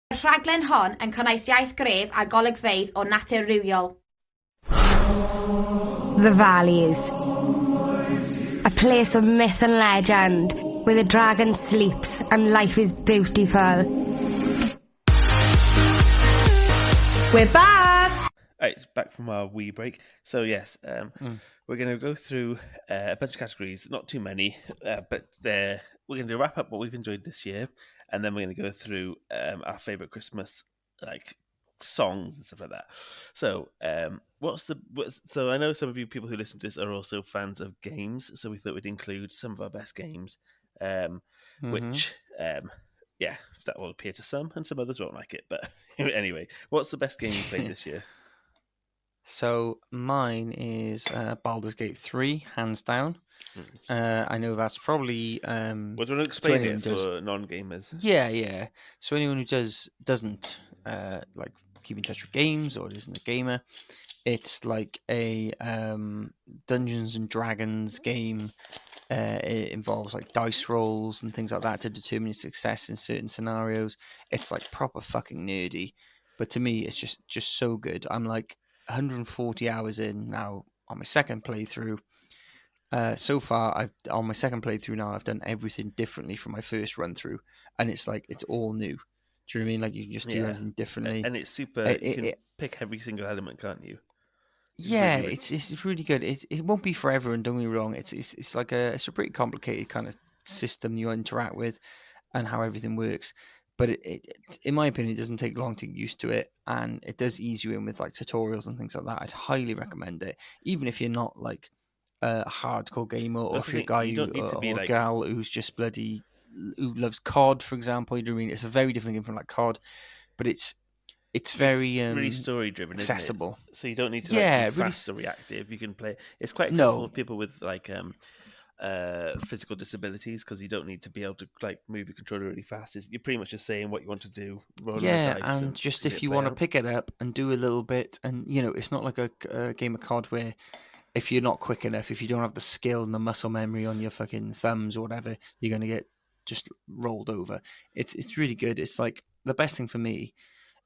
Mae'r rhaglen hon yn cynnwys iaith gref a golygfeydd o natur rywiol. The Valleys. A place of myth and legend, where the dragon sleeps and life is beautiful. We're back! Right, back from our wee break. So yes, we're going to go through a bunch of categories, not too many, but we're going to wrap up what we've enjoyed this year, and then we're going to go through our favourite Christmas songs and stuff like that. So, so I know some of you people who listen to this are also fans of games, so we thought we'd include some of our best games, which that will appear to some, and some others won't like it. But anyway, what's the best game you played this year? So mine is Baldur's Gate 3, hands down. I know that's probably... do you want to explain it for non-gamers? Yeah. So anyone who doesn't keep in touch with games or isn't a gamer, it's like a Dungeons and Dragons game. It involves like dice rolls and things like that to determine your success in certain scenarios. It's like proper fucking nerdy. But to me, it's just so good. I'm like 140 hours in now on my second playthrough. So far, on my second playthrough now, I've done everything differently from my first run through, and it's like it's all new. Do you know what I mean? Like you can just do everything differently, and it's super. You can pick every single element, can't you? It's really good. It won't be for everyone. Don't get me wrong. It's like it's a pretty complicated kind of system you interact with, and how everything works. But it in my opinion, it doesn't take long to get used to it, and it does ease you in with like tutorials and things like that. I'd highly recommend it, even if you're not like a hardcore gamer, or if you're a guy or a gal who's just who loves COD, for example. You know what I mean? It's a very different game from like COD, but it's very really story driven, accessible. Isn't it? So you don't need to be fast or reactive. You can play. It's quite accessible for people with like physical disabilities, because you don't need to be able to like move your controller really fast. You're pretty much just saying what you want to do. And just if you want to pick it up and do a little bit, and it's not like a game of COD where if you're not quick enough, if you don't have the skill and the muscle memory on your fucking thumbs or whatever, you're going to get just rolled over. It's really good. It's like the best thing for me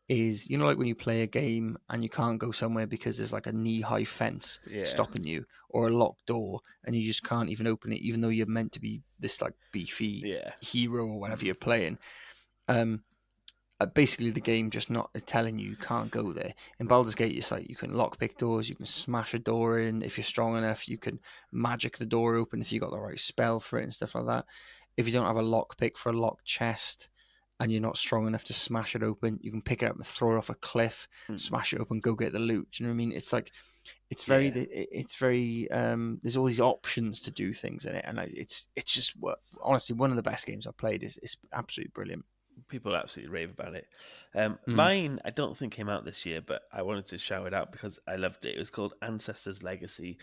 is, like when you play a game and you can't go somewhere because there's like a knee-high fence stopping you, or a locked door, and you just can't even open it, even though you're meant to be this like beefy hero or whatever you're playing. Basically the game just not telling you can't go there. In Baldur's Gate, it's like you can lockpick doors, you can smash a door in. If you're strong enough, you can magic the door open if you got the right spell for it and stuff like that. If you don't have a lockpick for a locked chest and you're not strong enough to smash it open, you can pick it up and throw it off a cliff, smash it open, go get the loot. Do you know what I mean? It's like it's very there's all these options to do things in it, and it's just honestly one of the best games I've played. It's absolutely brilliant. People absolutely rave about it. Mine, I don't think came out this year, but I wanted to shout it out because I loved it. It was called Ancestors Legacy,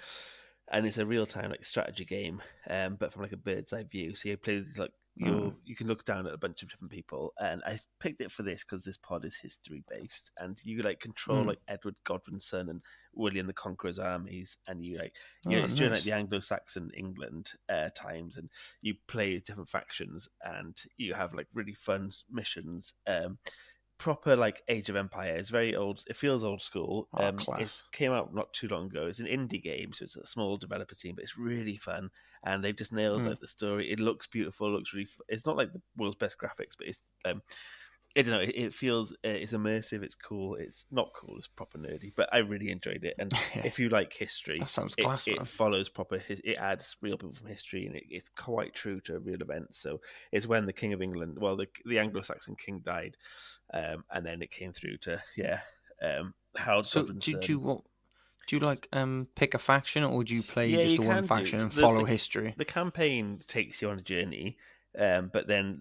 and it's a real-time like strategy game, but from like a bird's eye view. So you play like you can look down at a bunch of different people, and I picked it for this because this pod is history based, and you like control like Edward Godwin's son and William the Conqueror's armies, and you like it's during like the Anglo-Saxon England times, and you play different factions, and you have like really fun missions. Proper like Age of Empire. It's very old. It feels old school. It came out not too long ago. It's an indie game, so it's a small developer team, but it's really fun, and they've just nailed like the story. It looks beautiful. It looks really. It's not like the world's best graphics, but it's. I don't know. It feels it's immersive. It's cool. It's not cool. It's proper nerdy, but I really enjoyed it. And if you like history, that sounds class. It follows proper. It adds real people from history, and it's quite true to a real event. So it's when the King of England, the Anglo-Saxon king died. And then it came through to Harold. So do you like pick a faction, or do you play just the one faction and follow history? The campaign takes you on a journey, but then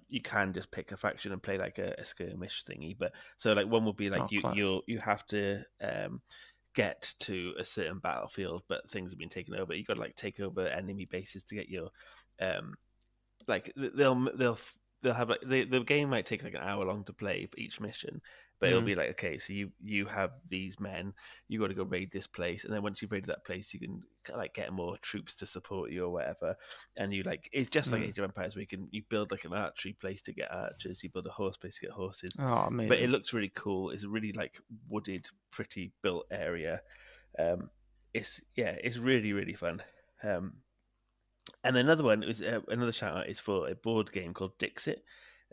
you can just pick a faction and play like a skirmish thingy. But so like one will be like you have to get to a certain battlefield, but things have been taken over. You got to like take over enemy bases to get your like they'll they'll have like the game might take like an hour long to play for each mission, but it'll be like, okay, so you have these men, you got to go raid this place, and then once you've raided that place, you can kind of like get more troops to support you or whatever, and you like it's just like Age of Empires where you build like an archery place to get archers, you build a horse place to get horses, Oh, but it amazing. looks really cool. It's a really like wooded, pretty built area. It's really really fun. And another one is another shout out is for a board game called Dixit.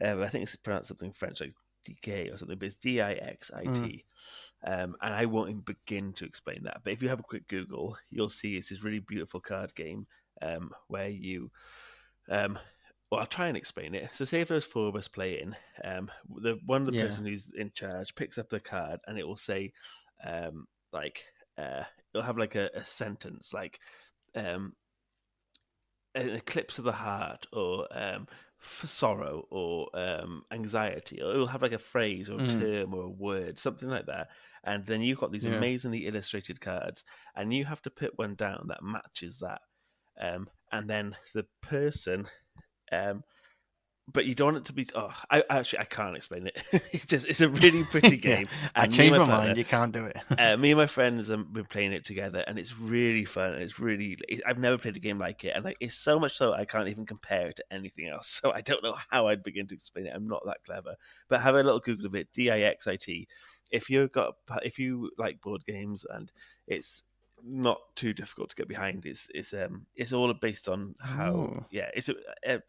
I think it's pronounced something French like DK or something, but it's Dixit. And I won't even begin to explain that. But if you have a quick Google, you'll see it's this really beautiful card game where you. Well, I'll try and explain it. So, say if there's four of us playing, one of the person who's in charge picks up the card, and it will say, like, it'll have like a sentence like, an eclipse of the heart, or for sorrow, or anxiety, or it will have like a phrase or a term or a word, something like that. And then you've got these amazingly illustrated cards, and you have to put one down that matches that. And then the person, but you don't want it to be. Oh, I can't explain it. It's a really pretty game. I And changed my mind. You can't do it. Me and my friends have been playing it together, and it's really fun. I've never played a game like it, and like it's so much so I can't even compare it to anything else. So I don't know how I'd begin to explain it. I'm not that clever, but have a little Google of it. Dixit. If you like board games and it's not too difficult to get behind, it's all based on how. Yeah,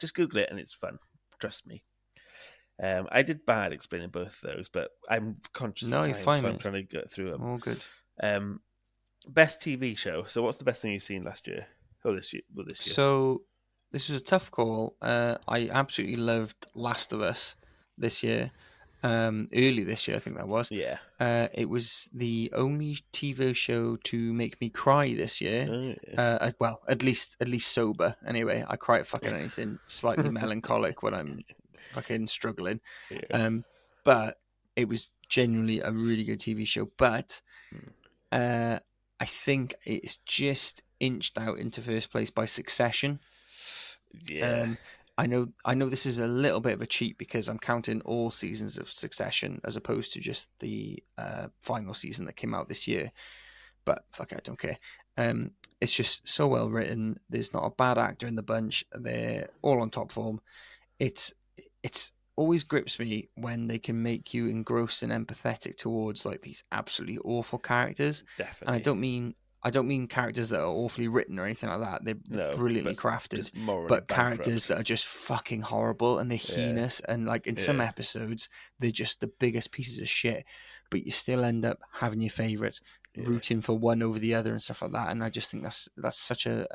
just Google it and it's fun. Trust me. I did bad explaining both of those, but I'm conscious of time, so I'm trying to get through them. All good. Best TV show. So, what's the best thing you've seen last year or this year? Well, this year. So, this was a tough call. I absolutely loved Last of Us this year. Early this year, I think that was. Yeah. It was the only TV show to make me cry this year. Oh, yeah. Well, at least sober. Anyway, I cry at fucking anything slightly melancholic when I'm fucking struggling. Yeah. But it was genuinely a really good TV show. But I think it's just inched out into first place by Succession. Yeah. I know this is a little bit of a cheat because I'm counting all seasons of Succession as opposed to just the final season that came out this year. But fuck it, I don't care. It's just so well written. There's not a bad actor in the bunch. They're all on top form. It's always grips me when they can make you engrossed and empathetic towards like these absolutely awful characters. Definitely. And I don't mean characters that are awfully written or anything like that. They're brilliantly crafted, but characters that are just fucking horrible and they're heinous. And like in some episodes, they're just the biggest pieces of shit. But you still end up having your favourites, rooting for one over the other and stuff like that. And I just think that's such a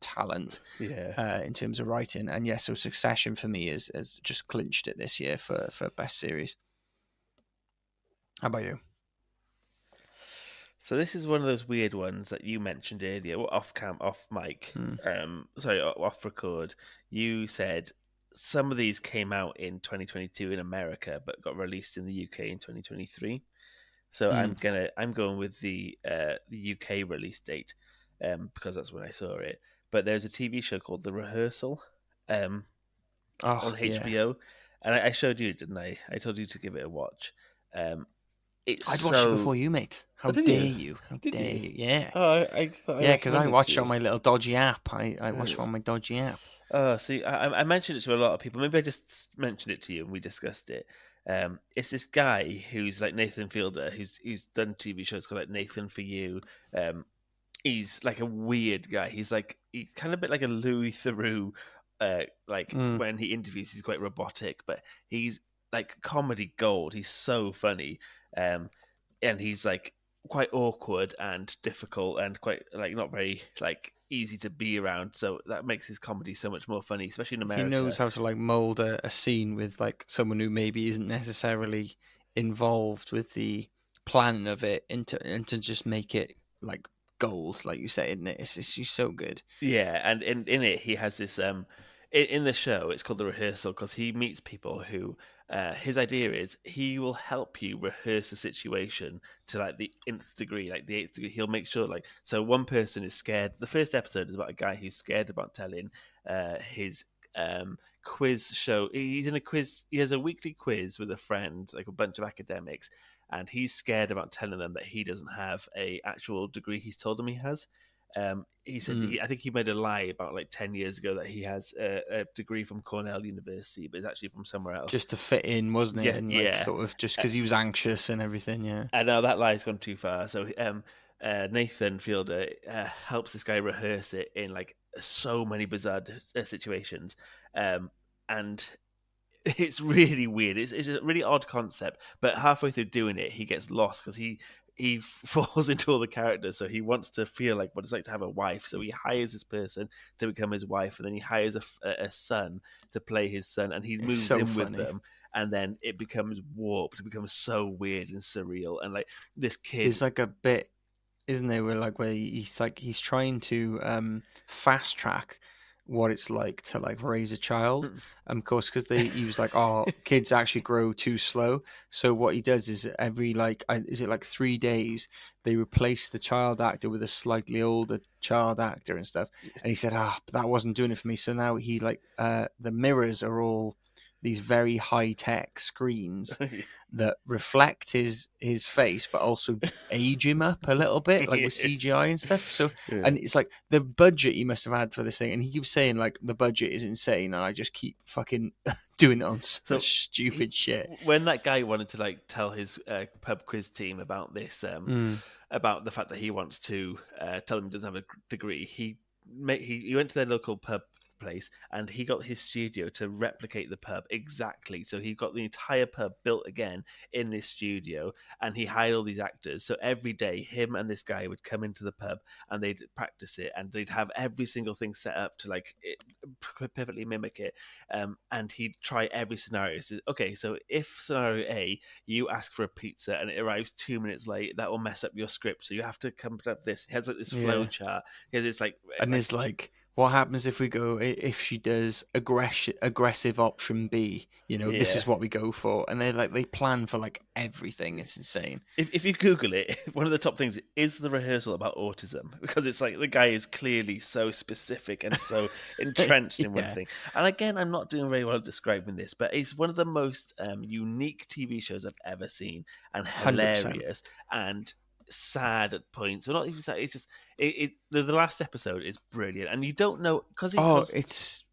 talent in terms of writing. And so Succession for me has just clinched it this year for best series. How about you? So this is one of those weird ones that you mentioned earlier, off mic, off record. You said some of these came out in 2022 in America, but got released in the UK in 2023. So I'm going with the UK release date because that's when I saw it. But there's a TV show called The Rehearsal on HBO, and I showed you, didn't I? I told you to give it a watch. I'd watched it before you, mate. How dare you? How dare you? Yeah. Oh, I thought because I watched it on my little dodgy app. I watched it on my dodgy app. Oh, see, I mentioned it to a lot of people. Maybe I just mentioned it to you and we discussed it. It's this guy who's like Nathan Fielder, who's done TV shows called like Nathan For You. He's like a weird guy. He's kind of a bit like a Louis Theroux. When he interviews, he's quite robotic, but he's like comedy gold. He's so funny. And he's like quite awkward and difficult and quite like not very like easy to be around. So that makes his comedy so much more funny, especially in America. He knows how to like mold a scene with like someone who maybe isn't necessarily involved with the plan of it and to just make it like gold, like you say, isn't it? It's so good. Yeah, and in it he has this in the show it's called The Rehearsal because he meets people who his idea is he will help you rehearse a situation to like the nth degree, like the 8th degree. He'll make sure so one person is scared. The first episode is about a guy who's scared about telling his quiz show. He's in a quiz. He has a weekly quiz with a friend, like a bunch of academics, and he's scared about telling them that he doesn't have a actual degree he's told them he has. He said I think he made a lie about like 10 years ago that he has a degree from Cornell University, but it's actually from somewhere else. Just to fit in, wasn't it? Yeah, And like sort of just because he was anxious and everything. Yeah. And now that lie's gone too far. So Nathan Fielder helps this guy rehearse it in like so many bizarre situations, and it's really weird. It's a really odd concept, but halfway through doing it, he gets lost because he falls into all the characters. So he wants to feel like what it's like to have a wife. So he hires this person to become his wife, and then he hires a son to play his son, and he moves so in funny. with them. And then it becomes warped. It becomes so weird and surreal. And like this kid, There's like a bit, isn't there, where he's trying to fast track what it's like to like raise a child. Of course, because he was like, oh, kids actually grow too slow. So what he does is every is it like 3 days they replace the child actor with a slightly older child actor and stuff. And he said, but that wasn't doing it for me. So now he the mirrors are all these very high-tech screens that reflect his face, but also age him up a little bit, like with CGI and stuff. So, and it's like the budget he must have had for this thing, and he keeps saying like the budget is insane, and I just keep fucking doing it on such stupid shit. When that guy wanted to like tell his pub quiz team about this, about the fact that he wants to tell them he doesn't have a degree, he went to their local pub place and he got his studio to replicate the pub exactly. So he got the entire pub built again in this studio, and he hired all these actors. So every day him and this guy would come into the pub and they'd practice it, and they'd have every single thing set up to like perfectly mimic it, and he'd try every scenario. So, okay, so if scenario A, you ask for a pizza and it arrives 2 minutes late, that will mess up your script, so you have to come up with this. He has like this flow chart. He has this there's like, what happens if she does aggressive option B? This is what we go for, and they plan for like everything. It's insane. If you Google it, one of the top things is the rehearsal about autism, because it's like the guy is clearly so specific and so entrenched in one thing. And again, I'm not doing very well at describing this, but it's one of the most unique TV shows I've ever seen, and hilarious 100%. And sad at points, or not even sad. It's just the last episode is brilliant, and you don't know because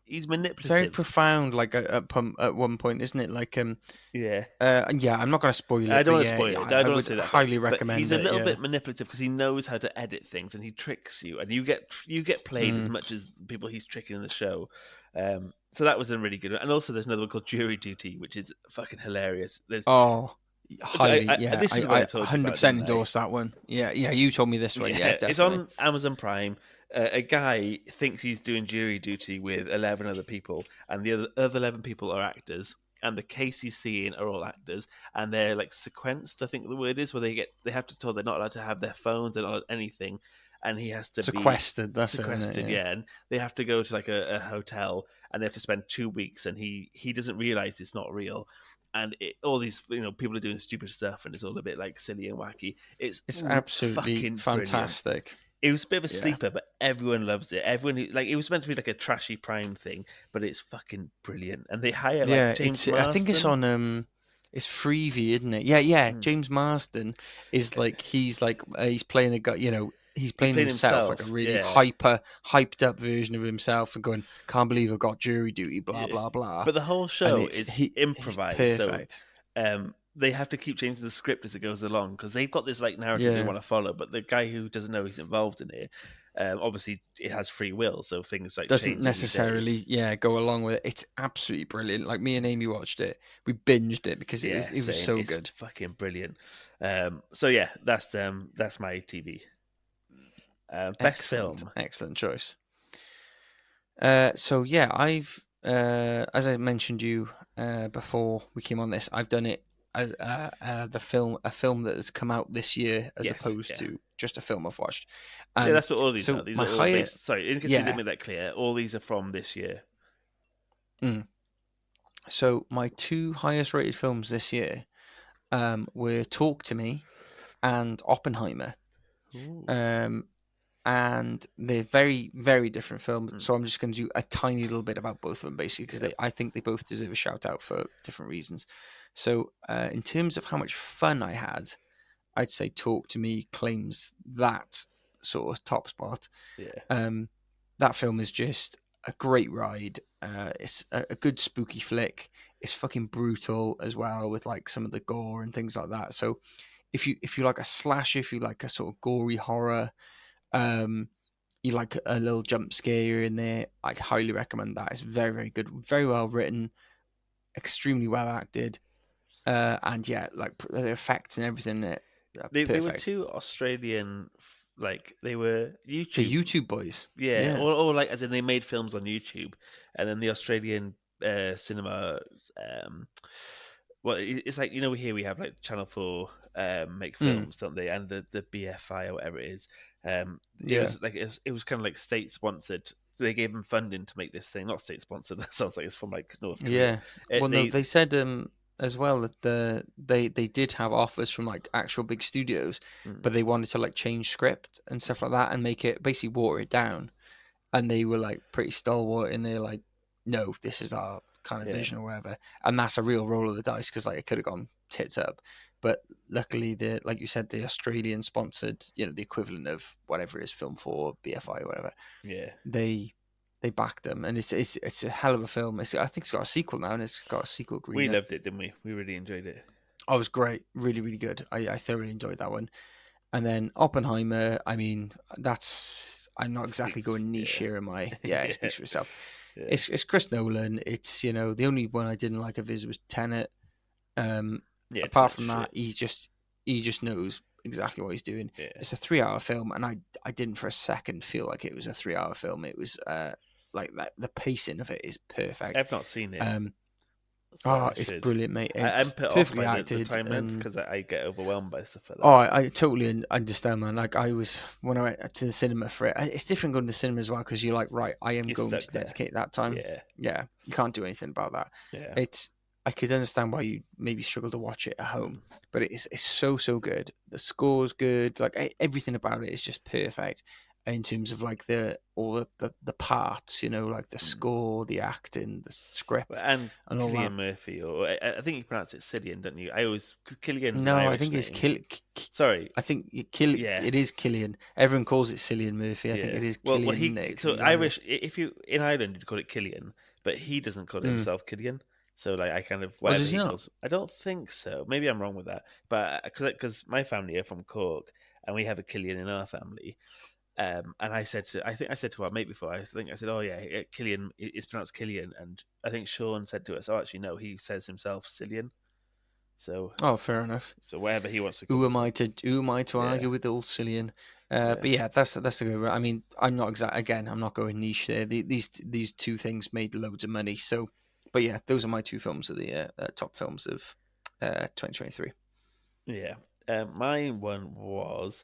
he's manipulative, very profound. Like at one point, isn't it? Like I'm not going to spoil it. I don't want to spoil it. I would say that, highly recommend. He's a little bit manipulative because he knows how to edit things, and he tricks you, and you get played as much as the people he's tricking in the show. So that was a really good one. And also there's another one called Jury Duty, which is fucking hilarious. Highly, this is I 100% endorse that one. Yeah, you told me this one. Yeah, definitely. It's on Amazon Prime. A guy thinks he's doing jury duty with 11 other people, and the other 11 people are actors, and the case he's seeing are all actors, and they're like sequenced, I think the word is, where they have to tell they're not allowed to have their phones and not anything, and he has to sequestered. That's sequestered, yeah. And they have to go to like a hotel, and they have to spend 2 weeks, and he doesn't realize it's not real. And all these people are doing stupid stuff, and it's all a bit like silly and wacky. It's absolutely fantastic. Brilliant. It was a bit of a sleeper, but everyone loves it. Everyone it was meant to be like a trashy Prime thing, but it's fucking brilliant. And they hire James Marsden. I think it's on it's Freevee, isn't it? Yeah. James Marsden is like he's playing a guy. He's playing himself, like a really hyped up version of himself, and going, can't believe I've got jury duty, blah, blah, blah. But the whole show is improvised. Perfect. So, they have to keep changing the script as it goes along, because they've got this like narrative they want to follow, but the guy who doesn't know he's involved in it, obviously it has free will, so things like doesn't necessarily go along with it. It's absolutely brilliant. Like me and Amy watched it, we binged it because it was so good. It's fucking brilliant. So yeah, that's my TV. Best film. Excellent choice. So yeah, I've as I mentioned you before we came on this, I've done it as a film that has come out this year, as opposed to just a film I've watched. That's what all these are. These are all based, sorry, in case you didn't make that clear, all these are from this year. So my 2 highest rated films this year were Talk to Me and Oppenheimer. and they're very, very different films. So I'm just going to do a tiny little bit about both of them, basically, because I think they both deserve a shout out for different reasons. So, in terms of how much fun I had, I'd say Talk to Me claims that sort of top spot. Yeah. That film is just a great ride. It's a good spooky flick. It's fucking brutal as well, with like some of the gore and things like that. So if you like a slasher, if you like a sort of gory horror, you like a little jump scare in there, I'd highly recommend that. It's very, very good, very well written, extremely well acted, and yeah, like the effects and everything. They were Perfect. two Australian, like they were YouTube. The YouTube boys. Yeah, or like as in they made films on YouTube, and then the Australian cinema. Well, it's like here we have like Channel 4 make films, don't they? And the BFI or whatever it is. It was like it was kind of like state sponsored. They gave them funding to make this thing, not state sponsored. That sounds like it's from like North Korea. Yeah. No, they said as well that they did have offers from like actual big studios, but they wanted to like change script and stuff like that and make it basically water it down. And they were like pretty stalwart in there, like, no, this is our kind of vision or whatever. And that's a real roll of the dice because like it could have gone tits up. But luckily, like you said, the Australian sponsored, the equivalent of whatever it is, Film 4, BFI, or whatever. Yeah, they backed them, and it's a hell of a film. I think it's got a sequel now, and it's got a sequel green. We loved it, didn't we? We really enjoyed it. Oh, it was great, really, really good. I thoroughly enjoyed that one. And then Oppenheimer. I mean, I'm not exactly going niche here, am I? Yeah, it speaks for itself. Yeah. It's Chris Nolan. It's the only one I didn't like of his was Tenet. Apart from that, he just knows exactly what he's doing. Yeah. It's a 3-hour film, and I didn't for a second feel like it was a 3-hour film. It was like that. The pacing of it is perfect. I've not seen it. It's brilliant, mate. It's I'm put perfectly off by acted. The time lengths because I get overwhelmed by stuff like that. Oh, I totally understand, man. Like I was when I went to the cinema for it. It's different going to the cinema as well because you're like, right, I am going to dedicate that time. Yeah, you can't do anything about that. Yeah, I could understand why you maybe struggle to watch it at home, but it's so good. The score's good. Like everything about it is just perfect in terms of like all the parts, like the score, the acting, the script, and all Cillian that. Murphy, or I think you pronounce it Cillian, don't you? I always Cillian's no, an Irish I think name. it's Sorry, I think it is Cillian. Everyone calls it Cillian Murphy. I think it is Cillian. So Irish, if you in Ireland you'd call it Cillian, but he doesn't call himself Cillian. So like I kind of whatever does he not? calls. I don't think so. Maybe I'm wrong with that. But because my family are from Cork and we have a Cillian in our family. And I think I said to our mate before, I said, oh yeah, Cillian is pronounced Cillian, and I think Sean said to us, oh actually no, he says himself Cillian. So fair enough. So wherever he wants to. Who am I to argue with old Cillian? But yeah, that's a good. I mean, I'm not I'm not going niche there. These two things made loads of money. So, but yeah, those are my two films of the top films of 2023. Yeah, my one was.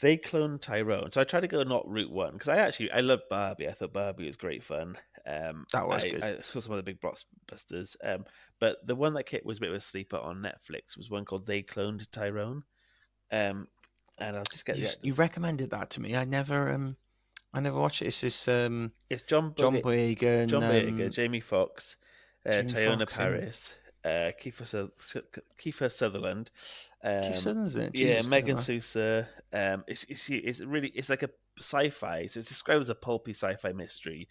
They cloned Tyrone, so I tried to go not route one because I loved Barbie. I thought Barbie was great fun. That was good. I saw some of the big blockbusters, but the one that was a bit of a sleeper on Netflix was one called They Cloned Tyrone. And I'll just get you recommended that to me. I never watched it. It's this it's John Boyega, Jamie Foxx, Teyonah Parris, Kiefer Sutherland. Keith Sutherland's in it. Yeah, Megan Sousa. It's like a sci-fi. So it's described as a pulpy sci-fi mystery,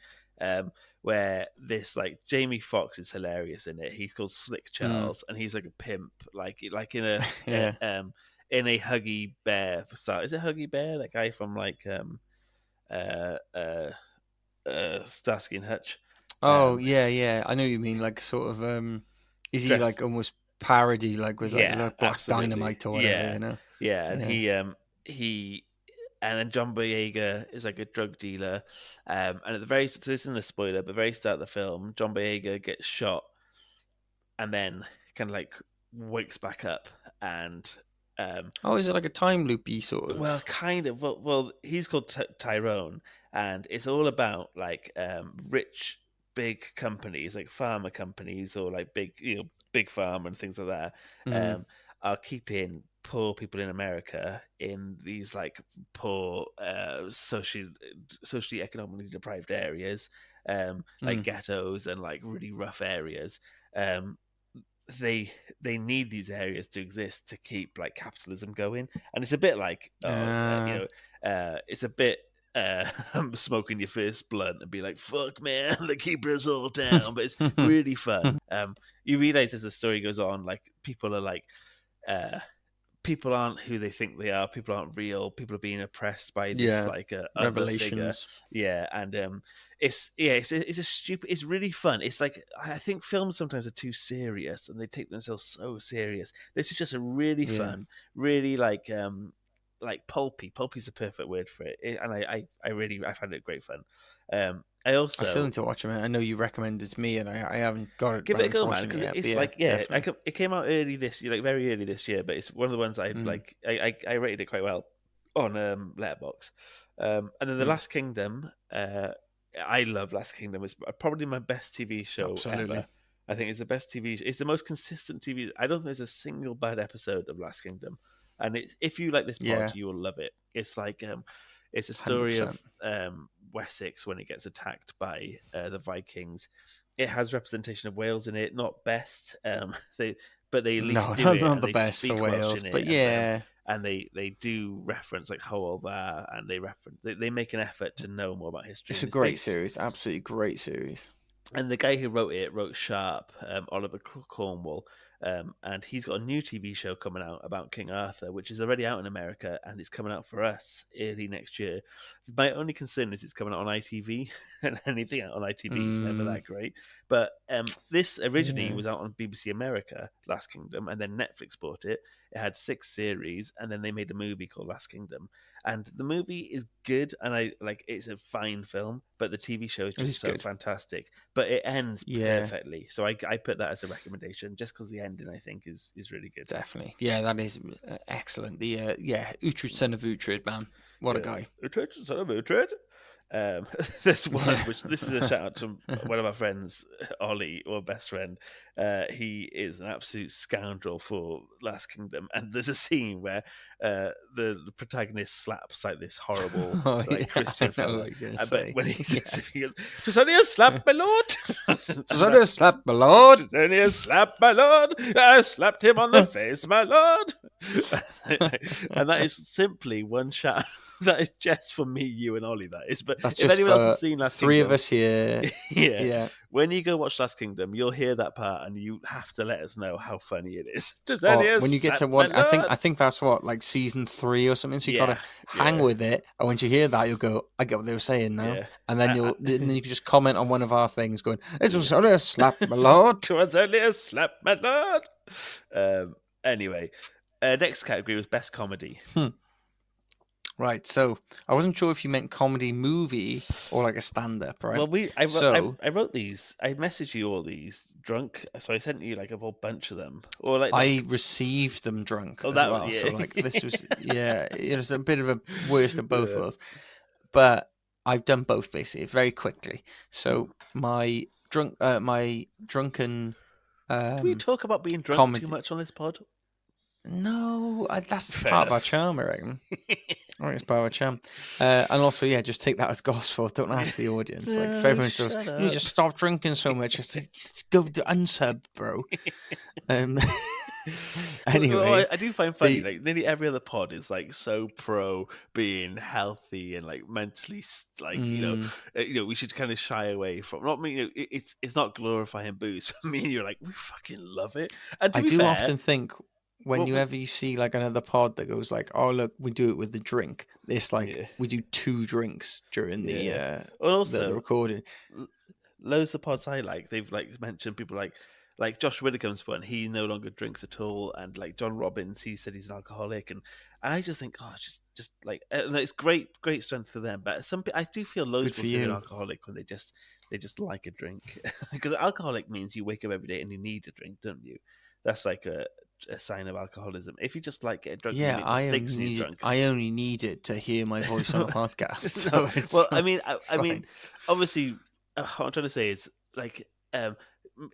where this like Jamie Foxx is hilarious in it. He's called Slick Charles, and he's like a pimp, like in a in a Huggy Bear style. Is it Huggy Bear? That guy from like Starsky and Hutch. Oh yeah, I know what you mean. Like sort of is he like almost parody, like with like Black absolutely. Dynamite or whatever, and he and then John Boyega is like a drug dealer, and at the very, so this isn't a spoiler, but very start of the film, John Boyega gets shot and then kind of like wakes back up and is it like a time loopy sort of? Well, kind of. Well, he's called Tyrone, and it's all about like rich big companies, like pharma companies or like big pharma and things like that. are keeping poor people in America in these like poor, socially economically deprived areas, like ghettos and like really rough areas. Um, they need these areas to exist to keep like capitalism going, and it's a bit like it's a bit smoking your first blunt and be like, fuck man, they're keeping us all down, but it's really fun. You realize as the story goes on, like people are like people aren't who they think they are. People aren't real. People are being oppressed by this like other figure. Revelations. Yeah, and it's really fun. It's like I think films sometimes are too serious and they take themselves so serious. This is just a really fun, really like pulpy. Pulpy's the perfect word for it. And I find it great fun. I still need to watch it, man. I know you recommended it to me, and I haven't got it. Give it a go, man, because it's it came out early this year, like very early this year, but it's one of the ones I like. I rated it quite well on Letterboxd. And then The Last Kingdom. I love Last Kingdom. It's probably my best TV show ever. I think it's the best TV. It's the most consistent TV. I don't think there's a single bad episode of Last Kingdom. And if you like this pod, you will love it. It's like it's a story 100%. of Wessex when it gets attacked by the Vikings. It has representation of Wales in it, not best. But they at least do it. Not the best for Wales, but and they do reference like Howell there, and they make an effort to know more about history. It's a great series, absolutely great series. And the guy who wrote it wrote Sharp, Oliver Cornwall, and he's got a new TV show coming out about King Arthur, which is already out in America, and it's coming out for us early next year. My only concern is it's coming out on ITV, and anything out on ITV is never that great. But this originally was out on BBC America, Last Kingdom, and then Netflix bought it. It had 6 series, and then they made a movie called Last Kingdom. And the movie is good, and it's a fine film, but the TV show is just so fantastic. But it ends perfectly, so I put that as a recommendation, just because the ending I think is really good. Definitely, that is excellent. The Uhtred, son of Uhtred, man, what a guy! Uhtred, son of Uhtred. There's one which this is a shout out to one of our friends, Ollie, or best friend. He is an absolute scoundrel for Last Kingdom, and there's a scene where the protagonist slaps like this horrible Christian fellow. But when he goes, "'Tis only a slap, my lord. 'Tis only a slap, my lord. 'Tis only a slap, my lord. I slapped him on the face, my lord." And that is simply one shout. That is just for me, you, and Ollie. That is, but that's if anyone else has seen Last Kingdom, 3 of us here, yeah. When you go watch Last Kingdom, you'll hear that part, and you have to let us know how funny it is. When you get to one, I think that's what, like season 3 or something. So you gotta hang with it, and once you hear that, you'll go, "I get what they were saying now," and then then you can just comment on one of our things, going, "It was only a slap, my lord. It was only a slap, my lord." Anyway, next category was best comedy. Right, so I wasn't sure if you meant comedy movie or like a stand-up, right? Well, I wrote these. I messaged you all these drunk, so I sent you like a whole bunch of them. Or like I received them drunk as well. So like this was it was a bit of a worst of both worlds. But I've done both basically very quickly. So my drunken. Can we talk about being drunk too much on this pod? No, that's part of our charm, I reckon. I think it's part of our charm. And also, just take that as gospel. Don't ask the audience. Like, if everyone says, "You just stop drinking so much," just go to unsub, bro. Anyway, well, I do find funny. Like nearly every other pod is like so pro being healthy and like mentally, like we should kind of shy away from. Not me. It's not glorifying booze. For me, you're like, we fucking love it. And I do often think. Whenever you see like another pod that goes like, "Oh look, we do it with the drink," it's like we do 2 drinks during the the recording. Loads of pods I like, they've like mentioned people like Josh Widdicombe's one. He no longer drinks at all, and like John Robbins, he said he's an alcoholic, and I just think, just like it's great strength for them. But I do feel loads of people say an alcoholic when they just like a drink, because alcoholic means you wake up every day and you need a drink, don't you? That's like a sign of alcoholism. If you just like get drunk, I only need it to hear my voice on a podcast. So it's I mean, obviously, what I'm trying to say is like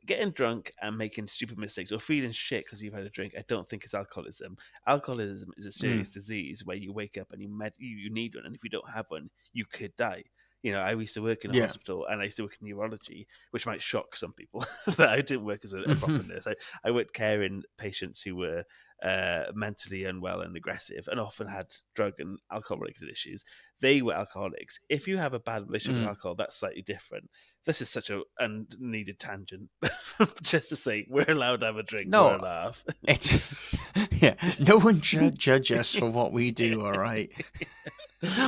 getting drunk and making stupid mistakes or feeling shit because you've had a drink, I don't think is alcoholism. Alcoholism is a serious disease where you wake up and you need one, and if you don't have one, you could die. I used to work in a Yeah. hospital, and I used to work in neurology, which might shock some people, but I didn't work as a proper nurse. I worked caring patients who were mentally unwell and aggressive and often had drug and alcohol-related issues. They were alcoholics. If you have a bad relationship with alcohol, that's slightly different. This is such a unneeded tangent. Just to say, we're allowed to have a drink or a laugh. It's no one should judge us for what we do, all right?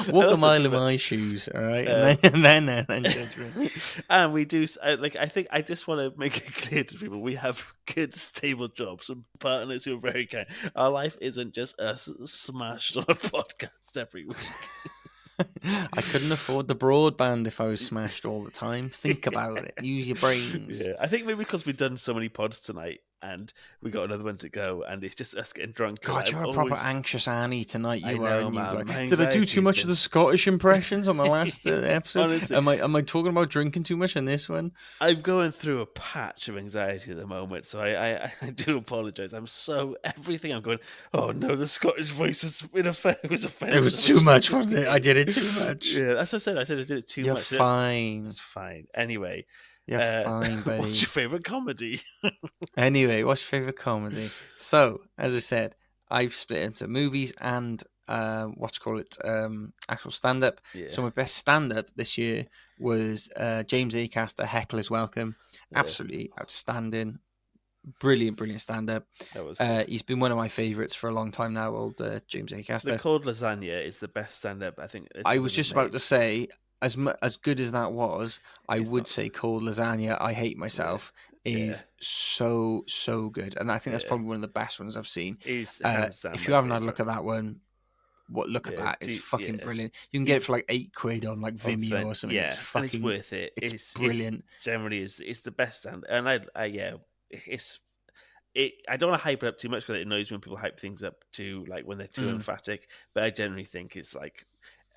Walk a mile in my shoes, all right? And then judge me. And we do, I think I just want to make it clear to people, we have good, stable jobs and partners who are very kind. Our life isn't just us smashed on a podcast every week. I couldn't afford the broadband if I was smashed all the time. Think about it. Use your brains. Yeah, I think maybe because we've done so many pods tonight and we got another one to go, and it's just us getting drunk. God, you're a proper anxious Annie tonight. You are. Man, did I do too much of the Scottish impressions on the last episode? Honestly, am I talking about drinking too much in this one? I'm going through a patch of anxiety at the moment, so I do apologise. Everything I'm going, oh no, the Scottish voice was offensive. It was too much, wasn't it? I did it too much. Yeah, that's what I said. I said I did it too much. You're fine. It's fine. Anyway. You're fine, buddy. What's your favourite comedy? Anyway, what's your favourite comedy? So, as I said, I've split into movies and actual stand-up. Yeah. So my best stand-up this year was James Acaster, Heckler's Welcome. Yeah. Absolutely outstanding. Brilliant stand-up. He's been one of my favourites for a long time now, old James Acaster. The Cold Lasagna is the best stand-up, I think. I was just about to say, as good as that was, I would say Cold Lasagna, I Hate Myself, is so good. And I think that's probably one of the best ones I've seen. If you haven't had a look at that one, look at that. It's fucking brilliant. You can get it for like £8 on like Vimeo or something. It's fucking, and it's worth it. It's brilliant. It generally it's the best stand. And I don't want to hype it up too much because it annoys me when people hype things up too, like when they're too emphatic. But I generally think it's like,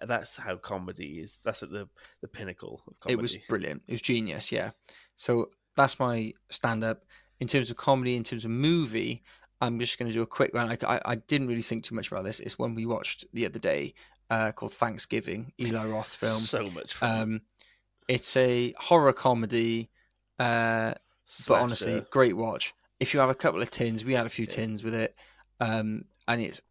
that's how comedy is. That's at the pinnacle of comedy. It was brilliant. It was genius, yeah. So that's my stand-up. In terms of comedy, in terms of movie, I'm just going to do a quick one. I didn't really think too much about this. It's one we watched the other day called Thanksgiving, Eli Roth film. So much fun. It's a horror comedy, but honestly, great watch. If you have a couple of tins, we had a few tins with it. And it's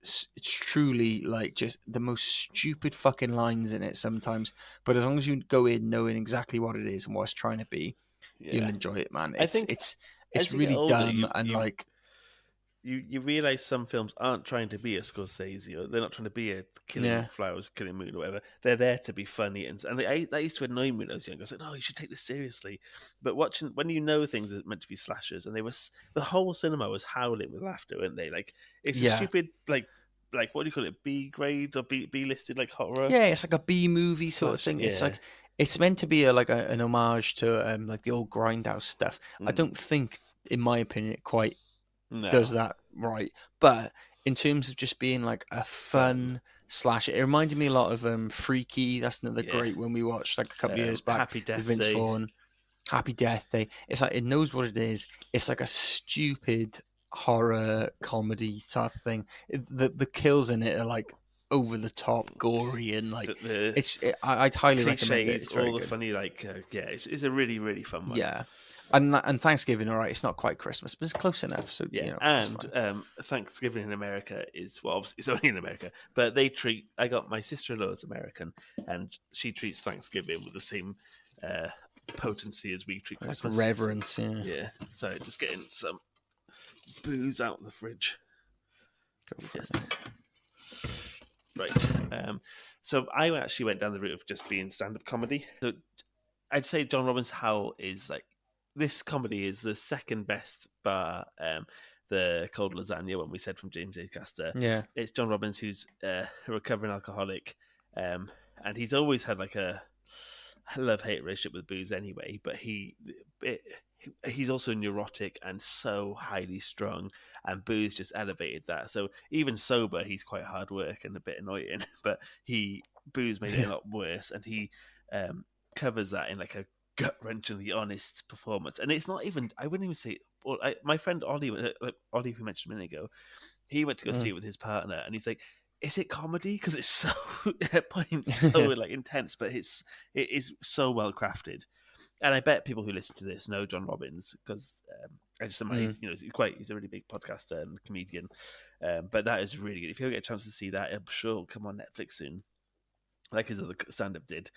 truly like just the most stupid fucking lines in it sometimes. But as long as you go in knowing exactly what it is and what it's trying to be, you'll enjoy it, man. It's really dumb and like. You realise some films aren't trying to be a Scorsese, or they're not trying to be a Killing Flowers, Killing Moon, or whatever. They're there to be funny, and that used to annoy me when I was younger. I was like, "Oh, you should take this seriously." But when you know things are meant to be slashers, and the whole cinema was howling with laughter, weren't they? Like it's a stupid like what do you call it? B grade or B listed like horror? Yeah, it's like a B movie sort of thing. It's like it's meant to be an homage to like the old Grindhouse stuff. I don't think, in my opinion, it quite does that right. But in terms of just being like a fun slasher, it reminded me a lot of Freaky. That's another great one we watched like a couple of years back. Happy Death with Vince Day. Vaughn. Happy Death Day. It's like it knows what it is. It's like a stupid horror comedy type of thing. The kills in it are like over the top, gory, and like I'd highly recommend it. It's very all the good. funny it's a really, really fun one. Yeah. And Thanksgiving, all right, it's not quite Christmas, but it's close enough. So Thanksgiving in America is obviously it's only in America, but I got my sister-in-law is American, and she treats Thanksgiving with the same potency as we treat Christmas. Reverence, yeah. So just getting some booze out of the fridge. Go for it. Right. So I actually went down the route of just being stand-up comedy. So I'd say John Robbins' Howl is like. This comedy is the second best bar the Cold Lasagna one we said from James Acaster. Yeah. It's John Robbins, who's a recovering alcoholic, and he's always had like a love-hate relationship with booze anyway, but he's also neurotic and so highly strung, and booze just elevated that. So even sober, he's quite hard work and a bit annoying, but booze made it a lot worse, and he covers that in like a gut-wrenchingly honest performance. And it's not even, I wouldn't even say, well, my friend Ollie, Ollie, who mentioned a minute ago, he went to go see it with his partner, and he's like, is it comedy? Because it's so, at points, so like intense, but it is so well crafted. And I bet people who listen to this know John Robbins, because I just imagine, he's a really big podcaster and comedian. But that is really good. If you ever get a chance to see that, I'm sure it'll come on Netflix soon, like his other stand-up did.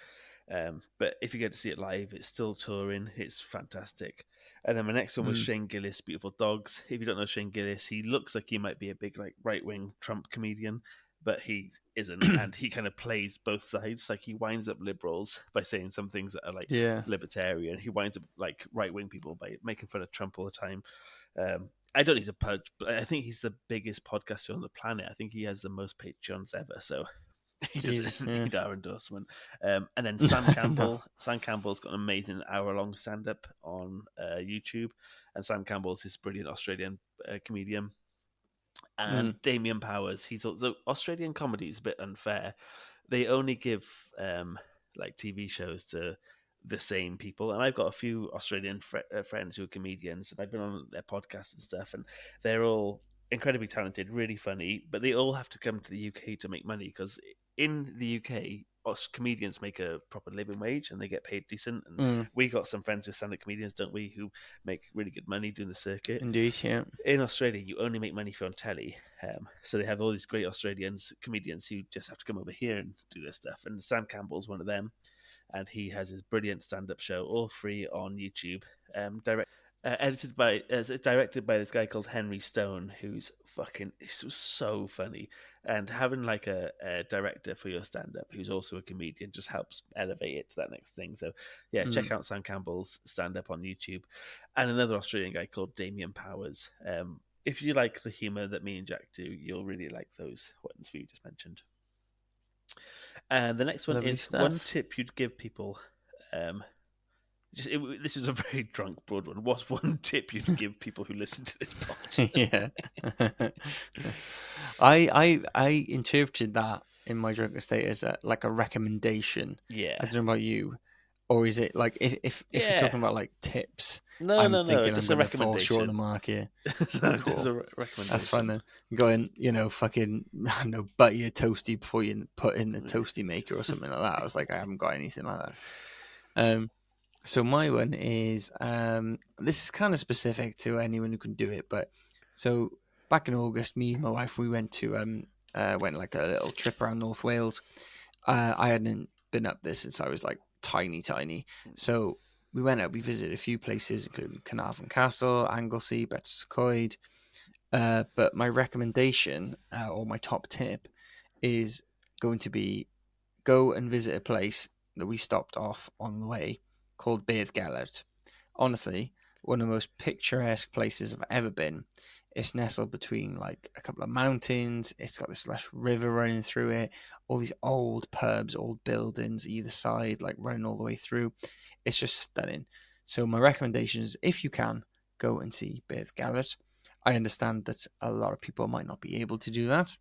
But if you get to see it live, it's still touring. It's fantastic. And then my next one was Shane Gillis, Beautiful Dogs. If you don't know Shane Gillis, he looks like he might be a big like right-wing Trump comedian, but he isn't. And he kind of plays both sides. Like he winds up liberals by saying some things that are like libertarian. He winds up like right-wing people by making fun of Trump all the time. I don't need to pudge, but I think he's the biggest podcaster on the planet. I think he has the most Patreons ever. So he doesn't need our endorsement. And then Sam Campbell. Sam Campbell's got an amazing hour-long stand-up on YouTube. And Sam Campbell's this brilliant Australian comedian. And Damien Powers. He's also, Australian comedy is a bit unfair. They only give like TV shows to the same people. And I've got a few Australian friends who are comedians, and I've been on their podcasts and stuff, and they're all incredibly talented, really funny, but they all have to come to the UK to make money, because in the UK, us comedians make a proper living wage and they get paid decent. And we got some friends who are stand-up comedians, don't we, who make really good money doing the circuit. Indeed, yeah. In Australia, you only make money if you're on telly. So they have all these great Australians comedians who just have to come over here and do their stuff. And Sam Campbell's one of them. And he has his brilliant stand-up show, all free on YouTube, directed by this guy called Henry Stone, who's so funny. And having like a director for your stand-up who's also a comedian just helps elevate it to that next thing. So yeah, check out Sam Campbell's stand-up on YouTube. And another Australian guy called Damien Powers. If you like the humour that me and Jack do, you'll really like those ones we just mentioned. And the next one is one tip you'd give people. This is a very drunk, broad one. What's one tip you'd give people who listen to this pod? Yeah. I interpreted that in my drunken state as like a recommendation. Yeah. I don't know about you. Or is it like if you're talking about like tips? No, I'm no, thinking just I'm a going to fall short of the mark here. No, cool. just a recommendation. That's fine then. Going, fucking, I don't know, butter your toasty before you put in the toasty maker or something like that. I was like, I haven't got anything like that. So my one is, this is kind of specific to anyone who can do it. But so back in August, me and my wife, we went like a little trip around North Wales. I hadn't been up there since I was like tiny. So we went out, we visited a few places, including Carnarvon Castle, Anglesey, Betws-y-Coed. But my recommendation, or my top tip, is going to be go and visit a place that we stopped off on the way called Beddgelert. Honestly, one of the most picturesque places I've ever been. It's nestled between like a couple of mountains. It's got this lush river running through it. All these old pubs, old buildings either side, like running all the way through. It's just stunning. So my recommendation is, if you can, go and see Beddgelert. I understand that a lot of people might not be able to do that.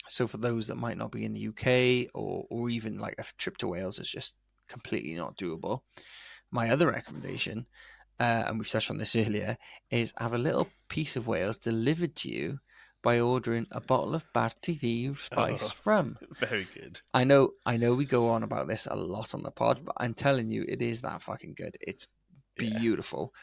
So for those that might not be in the UK, or even like a trip to Wales is just completely not doable, my other recommendation, and we've touched on this earlier, is have a little piece of Wales delivered to you by ordering a bottle of Bants spiced rum. Very good. I know we go on about this a lot on the pod, but I'm telling you, it is that fucking good. It's beautiful.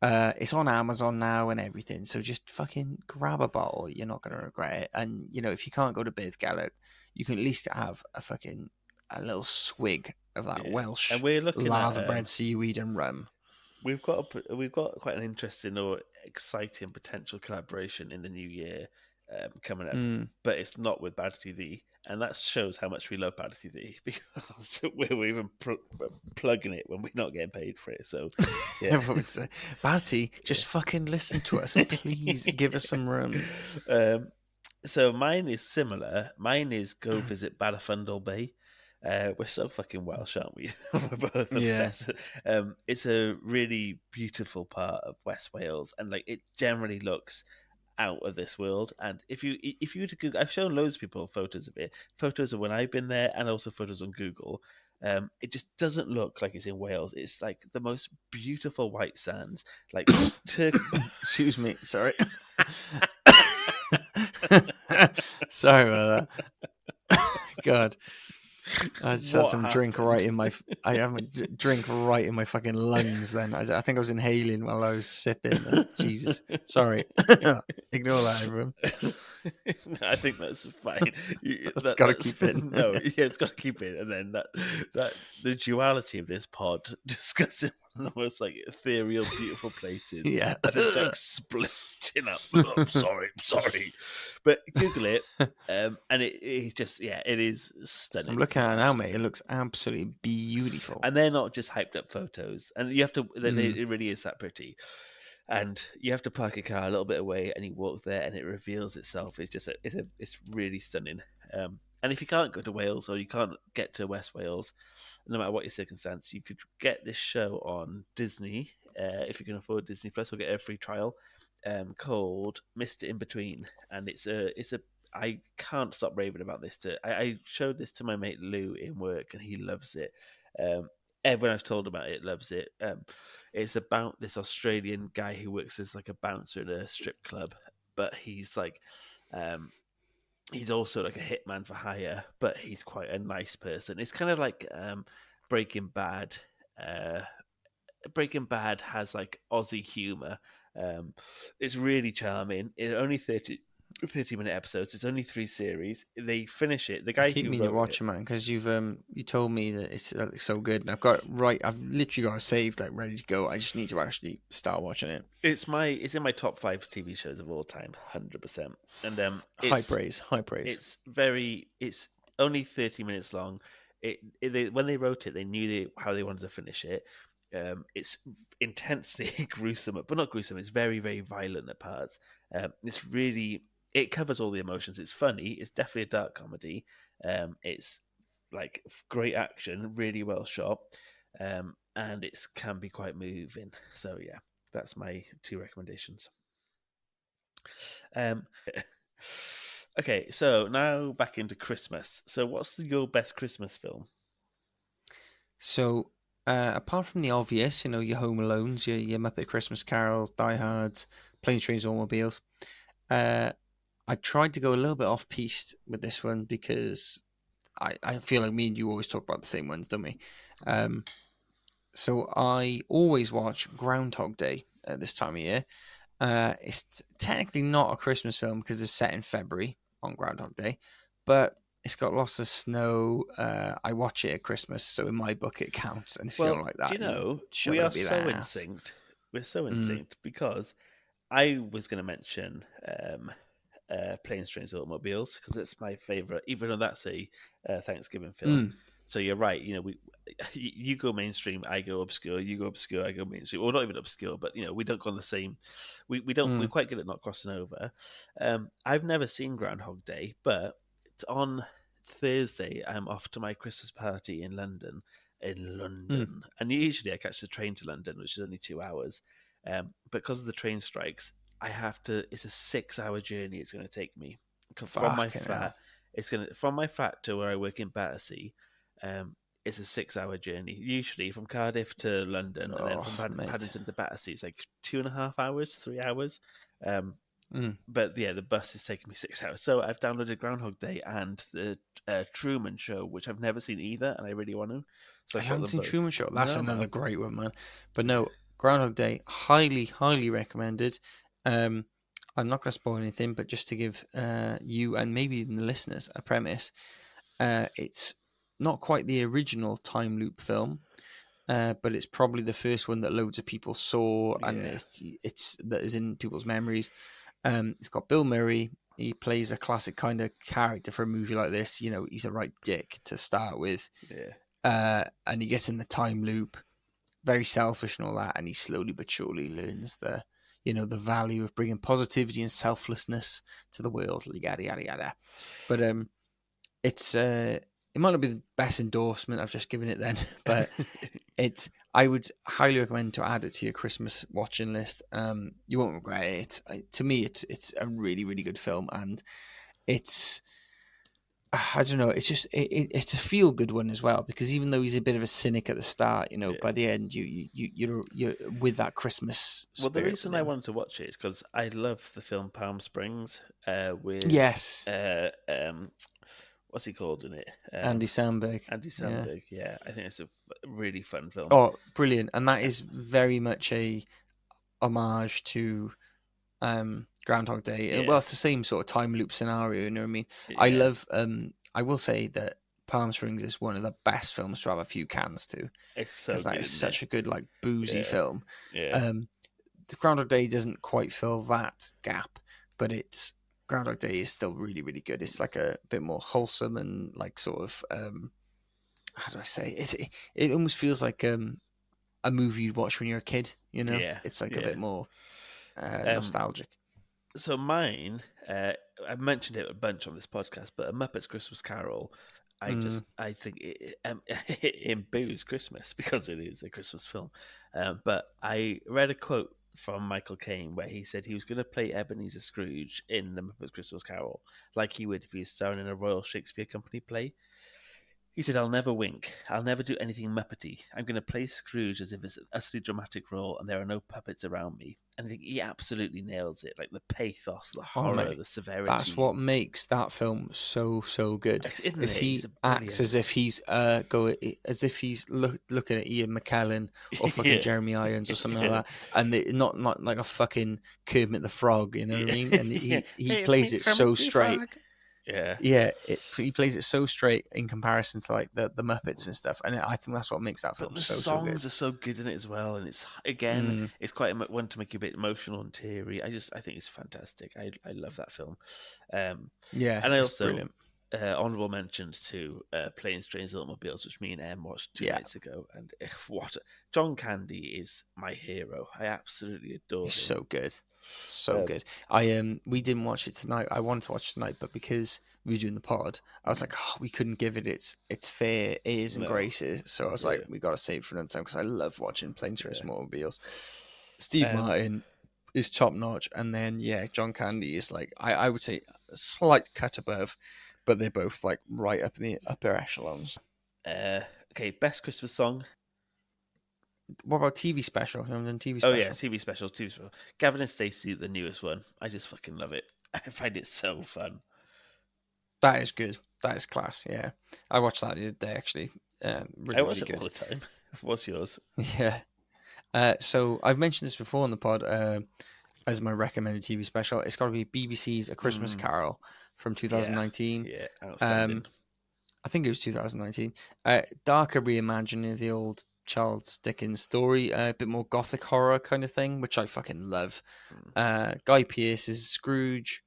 It's on Amazon now and everything, so just fucking grab a bottle. You're not going to regret it. And, if you can't go to Beddgelert, you can at least have a little swig of that Welsh and we're looking lava bread seaweed and rum. We've got quite an interesting or exciting potential collaboration in the new year coming up, but it's not with Bad TV, and that shows how much we love Bad TV, because we're even plugging it when we're not getting paid for it. So yeah, Barty, just fucking listen to us and please give us some rum. So mine is similar. Mine is go visit Ballyfundle Bay. We're so fucking Welsh, aren't we? We're both obsessed. It's a really beautiful part of West Wales, and like it generally looks out of this world. And if you were to Google, I've shown loads of people photos of it, photos of when I've been there, and also photos on Google. It just doesn't look like it's in Wales. It's like the most beautiful white sands, like Excuse me, sorry. Sorry about that. God, I just had What some drink happened? right in my. I have a drink right in my fucking lungs. Then I think I was inhaling while I was sipping. Jesus, sorry. Ignore that, everyone. I think that's fine. That's got to That's keep in. no, yeah, it's got to keep in, and then that the duality of this pod discussing one of the most like ethereal, beautiful places, Yeah. and it's like splitting up. Oh, I'm sorry, but Google it, and it just it is stunning. I'm looking at it now, mate. It looks absolutely beautiful. And they're not just hyped up photos, and you have to. It really is that pretty. And you have to park a car a little bit away, and you walk there, and it reveals itself. It's really stunning. And if you can't go to Wales or you can't get to West Wales, no matter what your circumstance, you could get this show on Disney if you can afford Disney Plus. Or get a free trial called Mr. In Between, and it's a. I can't stop raving about this. I showed this to my mate Lou in work, and he loves it. Everyone I've told about it loves it. It's about this Australian guy who works as like a bouncer at a strip club, but he's like, he's also like a hitman for hire, but he's quite a nice person. It's kind of like Breaking Bad. Breaking Bad has like Aussie humor. It's really charming. It's only 30-minute episodes. It's only 3 series. They finish it. The guy I keep who meaning to wrote watch it, man, because you told me that it's so good, and I've got it right. I've literally got it saved, like ready to go. I just need to actually start watching it. it's in my top 5 TV shows of all time, 100%. And High praise. It's only 30 minutes long. When they wrote it, they knew how they wanted to finish it. It's intensely gruesome, but not gruesome. It's very, very violent at parts. It covers all the emotions. It's funny. It's definitely a dark comedy. It's like great action, really well shot, and it can be quite moving. So yeah, that's my 2 recommendations. Okay, so now back into Christmas. So what's your best Christmas film? So, apart from the obvious, your Home Alones, your Muppet Christmas Carols, Die Hards, Planes, Trains, Automobiles, I tried to go a little bit off-piste with this one because I feel like me and you always talk about the same ones, don't we? So I always watch Groundhog Day at this time of year. It's technically not a Christmas film because it's set in February on Groundhog Day, but it's got lots of snow. I watch it at Christmas, so in my book it counts. And if you don't like that, we are so in sync. We're so in sync because I was going to mention Planes, Trains, Automobiles because it's my favorite, even though that's a Thanksgiving film. So you're right. You go mainstream, I go obscure. You go obscure, I go mainstream. Well, not even obscure, but we don't go on the same. We don't. We're quite good at not crossing over. I've never seen Groundhog Day, but on Thursday I'm off to my Christmas party in London. And usually I catch the train to London, which is only 2 hours. But because of the train strikes, I have to. It's a 6-hour journey. It's going to take me from my flat. From my flat to where I work in Battersea. It's a 6-hour journey. Usually from Cardiff to London, and then from Paddington to Battersea, it's like 2.5 hours, 3 hours. But yeah, the bus is taking me 6 hours. So I've downloaded Groundhog Day and the Truman Show, which I've never seen either, and I really want to. So I haven't seen Truman Show. That's another great one, man. But no, Groundhog Day, highly, highly recommended. I'm not going to spoil anything, but just to give you and maybe even the listeners a premise, it's not quite the original time loop film, but it's probably the first one that loads of people saw, and it's that is in people's memories. It's got Bill Murray. He plays a classic kind of character for a movie like this. He's a right dick to start with. Yeah. And he gets in the time loop, very selfish and all that, and he slowly but surely learns the value of bringing positivity and selflessness to the world, yada yada yada. But it's it might not be the best endorsement I've just given it then, but I would highly recommend to add it to your Christmas watching list. You won't regret it. To me, it's a really, really good film, and it's I don't know. It's just it's a feel good one as well, because even though he's a bit of a cynic at the start, by the end you're with that Christmas Well, the spirit reason with I him. wanted to watch it is because I love the film Palm Springs with Yes, what's he called in it? Andy Samberg. Andy Yeah. Samberg. Yeah, I think it's a really fun film. Oh, brilliant! And that is very much a homage to Groundhog Day. Well, Yeah, it's the same sort of time loop scenario. You know what I mean? I yeah, love. I will say that Palm Springs is one of the best films to have a few cans to, it's so because that good, is isn't it? such a good like boozy Yeah, film. yeah. The Groundhog Day doesn't quite fill that gap, but it's Groundhog Day is still really really good. It's like a bit more wholesome and like sort of how do I say it almost feels like a movie you'd watch when you're a kid. Yeah, It's like a yeah. bit more Um, nostalgic. so mine, I've mentioned it a bunch on this podcast, but A Muppet's Christmas Carol, I think it imbues Christmas because it is a Christmas film. But I read a quote from Michael Caine where he said he was going to play Ebenezer Scrooge in The Muppet's Christmas Carol, like he would if he was starring in a Royal Shakespeare Company play. He said, I'll never wink. I'll never do anything muppety. I'm going to play Scrooge as if it's an utterly dramatic role and there are no puppets around me. And I think he absolutely nails it. Like the pathos, the Oh horror, mate, the that's severity. what makes that film so good. Isn't Is it? He's he a acts brilliant. as if he's as if he's looking at Ian McKellen or fucking Yeah. Jeremy Irons or something like Yeah. that, and not like a fucking Kermit the Frog, you know what I Yeah. mean? And Yeah. he It's plays me, it Kermit so the straight. Frog. Yeah. Yeah, he plays it so straight in comparison to like the Muppets and stuff, and I think that's what makes that But film the so good. songs are so good in it as well, and it's again, Mm, it's quite one to make you a bit emotional and teary. I think it's fantastic. I love that film, yeah, and I it's also brilliant. honorable mentions to Planes, Trains, Automobiles, which me and Em watched two Yeah, nights ago, and John Candy is my hero. I absolutely adore he's him. so good. So Um, good. We didn't watch it tonight. I wanted to watch it tonight, but because we were doing the pod, I was like, oh, we couldn't give it its fair airs and no, graces. So I was like, yeah, we got to save it for another time, because I love watching Planes, Trains, yeah. and Automobiles. Steve Um, Martin is top notch, and then John Candy is like I would say a slight cut above, but they're both like right up in the upper echelons. uh, okay, best Christmas song. What about TV special? You haven't done TV Oh yeah, special? TV special, TV special. Gavin and Stacey, the newest one. I just fucking love it. I find it so fun. That is good. That is class. Yeah, I watched that the other day actually. I Really, watch really it all good. the time. What's yours? Yeah. So I've mentioned this before on the pod as my recommended TV special. It's got to be BBC's A Christmas Mm, Carol from yeah, 2019. yeah, outstanding. Um, I think it was 2019. Darker reimagining of the old Charles Dickens story, a bit more gothic horror kind of thing, which I fucking love. Guy Pearce is Scrooge.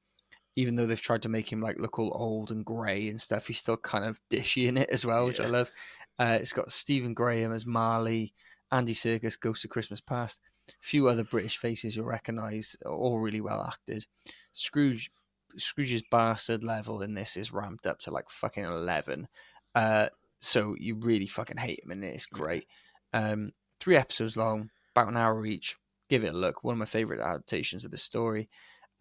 Even though they've tried to make him like look all old and grey and stuff, he's still kind of dishy in it as well, which I Yeah, love. It's got Stephen Graham as Marley, Andy Serkis, Ghost of Christmas Past, a few other British faces you'll recognise, all really well acted. Scrooge's bastard level in this is ramped up to like fucking 11. So you really fucking hate him, and it's yeah. great. 3 episodes long, about an hour each. Give it a look. One of my favourite adaptations of the story.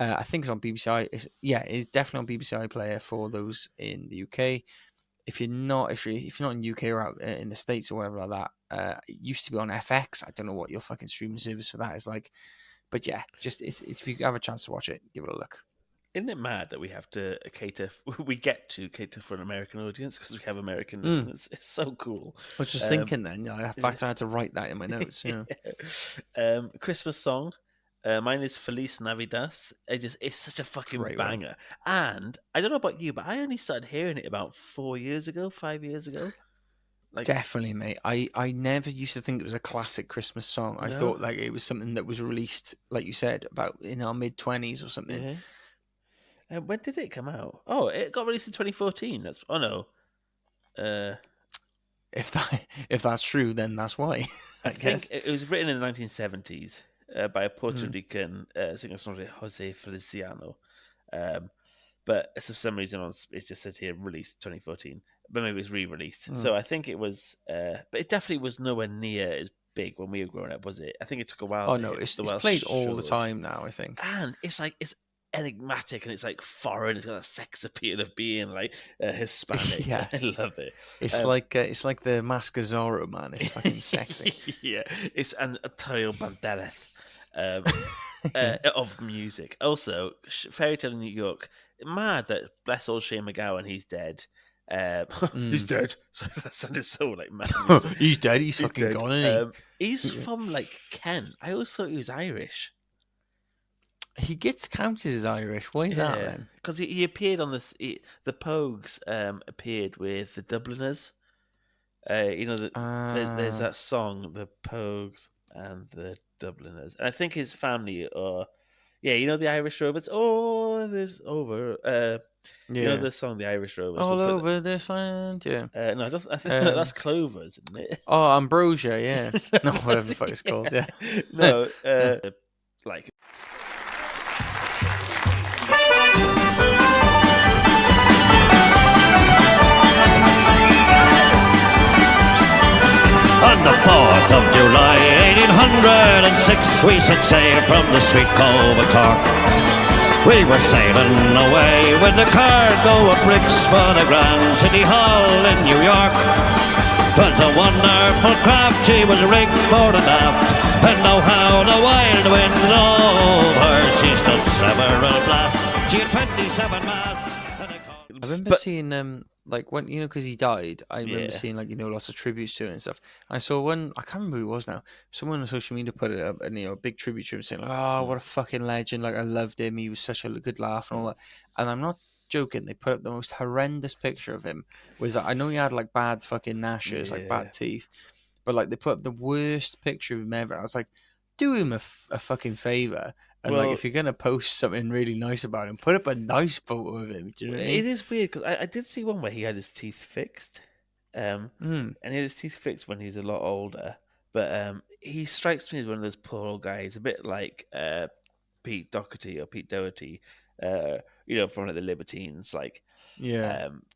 I think it's on BBC. It's definitely on BBC iPlayer for those in the UK. If you're not in the UK or out in the States or whatever like that, it used to be on FX. I don't know what your fucking streaming service for that is like, but yeah, just it's if you have a chance to watch it, give it a look. Isn't it mad that we have to cater? We get to cater for an American audience because we have American Mm. listeners. It's so cool. I was just thinking then. In fact, I had to write that in my notes. Yeah. Christmas song. Mine is Feliz Navidad. It's such a fucking Great one. banger. And I don't know about you, but I only started hearing it about 4 years ago, 5 years ago. Like, Definitely, mate. I never used to think it was a classic Christmas song. I no, thought like it was something that was released, like you said, about in our mid-20s or something. yeah. When did it come out? Oh, it got released in 2014. No. If that's true, then that's why. I I think guess. it was written in the 1970s by a Puerto Mm. Rican singer-songwriter Jose Feliciano. But for some reason, it just says here released 2014, but maybe it was re-released. So Mm. I think it was, but it definitely was nowhere near as big when we were growing up, was it? I think it took a while Oh to no, hit it's the Welsh played all the shores. time now. I think. And it's like enigmatic and it's like foreign. It's got a sex appeal of being like Hispanic. Yeah. I love it. It's like the Mask of Zorro, man. It's fucking sexy. Yeah, it's Antonio Banderas of music. Also, Fairy Tale in New York. Mad that bless old Shane McGowan, he's dead. He's dead. So that sounded so like mad. He's dead. He's fucking dead. gone, isn't he? He's from like Kent. I always thought he was Irish. He gets counted as Irish. Why is that then? Because he appeared on this. The Pogues appeared with the Dubliners. There's that song, the Pogues and the Dubliners, and I think his family are. Yeah, the Irish Robots. Oh, this over. The song, the Irish Robots. All over this land, yeah. No, I think that's Clover, isn't it? Oh, Ambrosia, yeah. No, whatever the fuck it's called, yeah. No, like. On the 4th of July, 1806, we set sail from the sweet cove of Cork. We were sailing away with the cargo of bricks for the Grand City Hall in New York. 'Twas a wonderful craft, she was rigged for the aft, and know how the wild wind over. She stood several blasts, she had 27 masts. I remember seeing like when because he died. I remember seeing lots of tributes to it and stuff. And I saw one. I can't remember who it was now. Someone on social media put it up, and a big tribute to him, saying, "Oh, what a fucking legend! Like I loved him. He was such a good laugh and all that." And I'm not joking. They put up the most horrendous picture of him. I know he had like bad fucking gnashes, like bad teeth, but like they put up the worst picture of him ever. I was like, do him a fucking favor. And if you're gonna post something really nice about him, put up a nice photo of him. Do you know what I mean? It is weird because I did see one where he had his teeth fixed, and he had his teeth fixed when he was a lot older. But he strikes me as one of those poor old guys, a bit like Pete Doherty or Pete Doherty, from like the Libertines, like.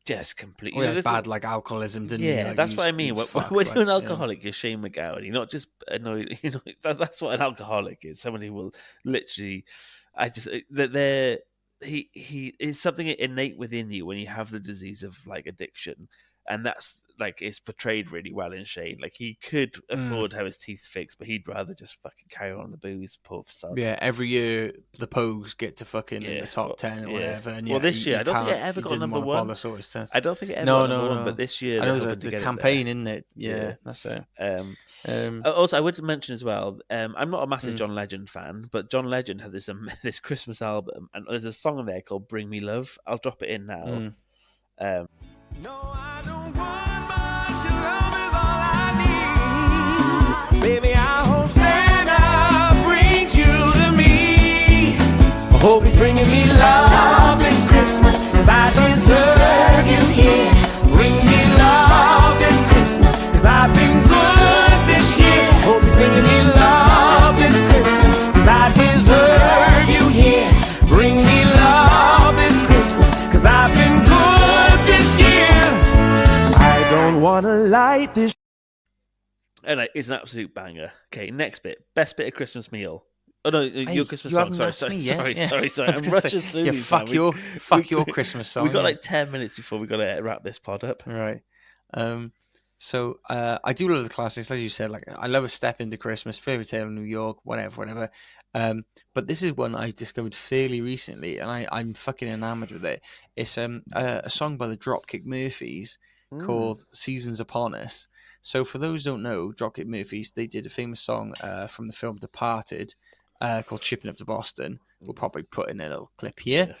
Just completely. He had bad like alcoholism, didn't he? Yeah, that's what I mean. When you're an alcoholic, you're Shane McGowan. You're not just annoyed. That's what an alcoholic is. Somebody will literally. He is something innate within you when you have the disease of like addiction, and that's like it's portrayed really well in Shane. Like he could afford to have his teeth fixed, but he'd rather just fucking carry on the booze. Poor son. Yeah, every year the Pogues get to fucking in the top 10 or whatever. And this year I don't think it ever got number one. I don't think it ever got number one, but this year I know it was the campaign, isn't it? Yeah, that's it. Also, I would mention as well. I'm not a massive John Legend fan, but John Legend had this Christmas album, and there's a song on there called "Bring Me Love." I'll drop it in now. No, I don't want much. Your love is all I need. Baby, I hope Santa brings you to me. I hope he's bringing me love this Christmas, 'cause I deserve you here. Bring me love this Christmas, 'cause I've been good this year. Hope he's bringing me love this Christmas, 'cause I deserve you here. Bring me love this Christmas, 'cause I've been good this year. I don't wanna light this. And it's an absolute banger. Okay, next bit. Best bit of Christmas meal. Oh no, your Christmas song. Sorry. I'm rushing through these. Fuck your Christmas song. We've got like 10 minutes before we've got to wrap this pod up. Right. So I do love the classics, as you said. Like I love A Step Into Christmas, Fairy Tale in New York, whatever. But this is one I discovered fairly recently, and I'm fucking enamored with it. It's a song by the Dropkick Murphys called "Seasons Upon Us." So for those who don't know, Dropkick Murphys, they did a famous song from the film Departed called "Shipping Up to Boston." We'll probably put in a little clip here.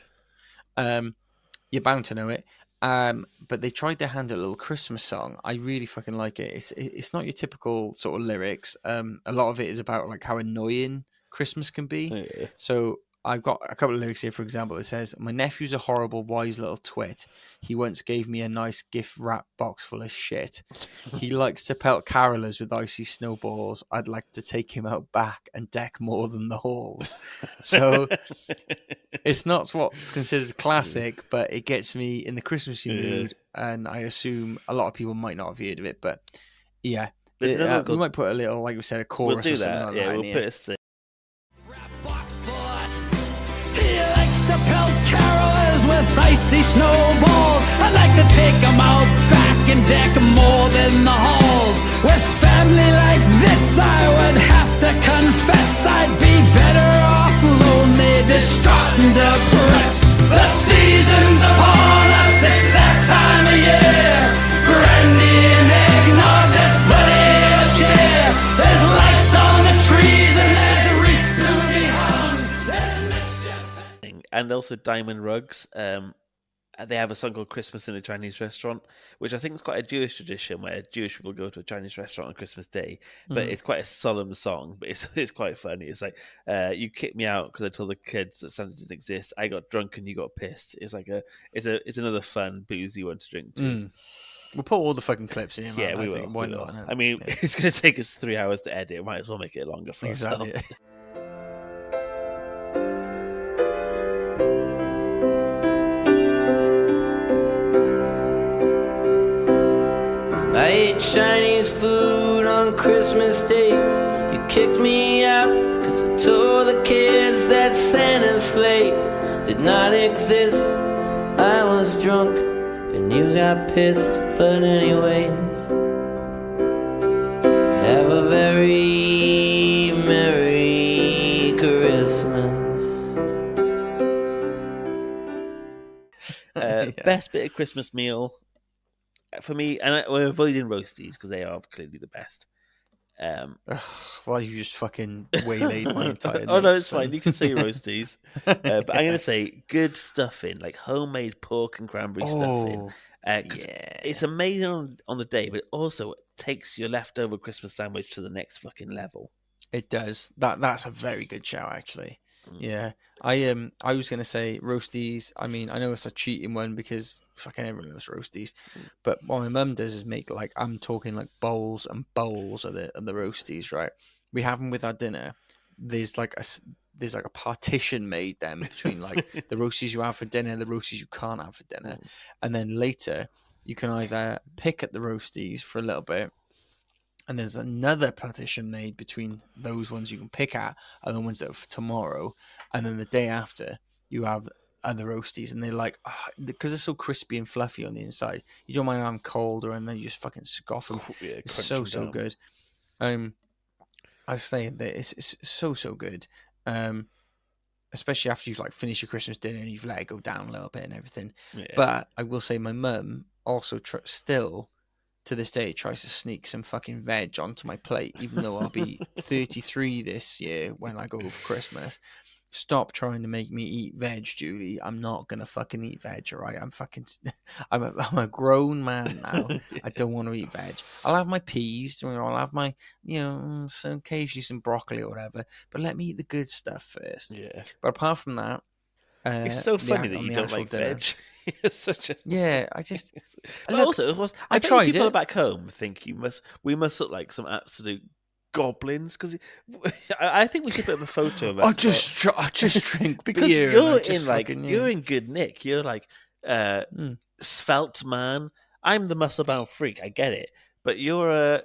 You're bound to know it. But they tried their hand at a little Christmas song. I really fucking like it. It's not your typical sort of lyrics. A lot of it is about like how annoying Christmas can be. Yeah. So I've got a couple of lyrics here. For example, it says, "My nephew's a horrible, wise little twit. He once gave me a nice gift wrap box full of shit. He likes to pelt carolers with icy snowballs. I'd like to take him out back and deck more than the halls." So it's not what's considered classic, but it gets me in the Christmassy mood. And I assume a lot of people might not have heard of it, but yeah. We might put a little, like we said, a chorus or something like that. We'll put a thing. He likes to with icy snowballs. I'd like to take 'em out back and deck more than the halls. With family like this, I would have to confess I'd be better off lonely, distraught and depressed. The season's upon us, it's that time of year. Brandy and eggnog, there's plenty of cheer. There's lights on the trees and there's a wreath to be hung. There's mischief. And also Diamond Rugs. They have a song called Christmas in a Chinese Restaurant, which I think is quite a Jewish tradition where Jewish people go to a Chinese restaurant on Christmas Day. But it's quite a solemn song, but it's quite funny. It's like, you kicked me out because I told the kids that Santa didn't exist. I got drunk and you got pissed. It's like it's another fun, boozy one to drink to. We'll put all the fucking clips in. Man. Yeah, we will. Think. Why we not? will. I mean, it's going to take us 3 hours to edit. Might as well make it longer for Exactly. ourselves. I ate Chinese food on Christmas Day. You kicked me out cause I told the kids that Santa's sleigh did not exist. I was drunk and you got pissed. But anyways, have a very Merry Christmas. Best bit of Christmas meal for me, and we're avoiding roasties because they are clearly the best. Well, you just fucking waylaid my entire. Oh no, notes, it's fine. man. You can say roasties, but I'm going to say good stuffing, like homemade pork and cranberry stuffing. 'Cause it's amazing on the day, but it also takes your leftover Christmas sandwich to the next fucking level. It does. That's a very good shout, actually. Yeah. I was gonna say roasties. I mean, I know it's a cheating one because fucking everyone loves roasties. But what my mum does is make like I'm talking like bowls and bowls of the roasties, right? We have them with our dinner. There's like a partition made then between like the roasties you have for dinner and the roasties you can't have for dinner. And then later you can either pick at the roasties for a little bit, and there's another partition made between those ones you can pick at and the ones that are for tomorrow. And then the day after, you have other roasties, and they're like, because they're so crispy and fluffy on the inside, you don't mind them cold, or and then you just fucking scoff them. Yeah, It's so good. I was saying that it's so good. Especially after you've like finished your Christmas dinner and you've let it go down a little bit and everything. Yeah. But I will say my mum also still to this day tries to sneak some fucking veg onto my plate, even though I'll be 33 this year when I go for Christmas. Stop trying to make me eat veg, Julie. I'm not gonna fucking eat veg, all right? I'm a grown man now. I don't want to eat veg. I'll have my peas, I'll have my, some occasionally some broccoli or whatever. But let me eat the good stuff first. Yeah. But apart from that, it's so funny that you don't like veg. It's such a I just. But also, I tried people it. back home think we must look like some absolute goblins because I think we should put up a photo of us. I just drink because beer. You're in good nick. You're like svelte man. I'm the muscle bound freak. I get it. But you're